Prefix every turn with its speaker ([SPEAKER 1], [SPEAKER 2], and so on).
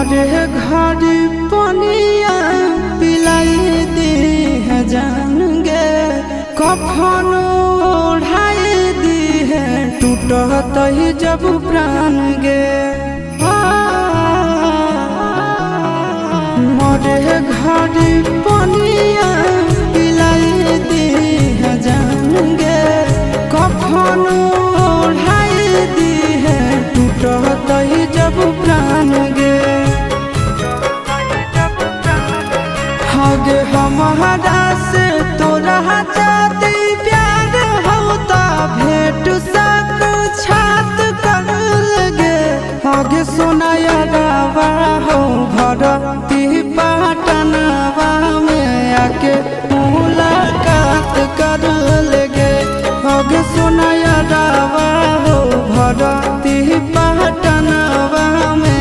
[SPEAKER 1] मोरे घर पनिया पिलाई दी है जान गे, कफन ओढ़ाई दी है टूटत ही जब प्राण गे। मोरे घर पनिया पिलाई दी है जान गे, कफन ओढ़ाई दी है टूटत ही जब प्राण गे। हगे हमारा से तोरा जाती प्यार होता भेंट साक्षात कर लगे। हगे सोनाया गावा हो भर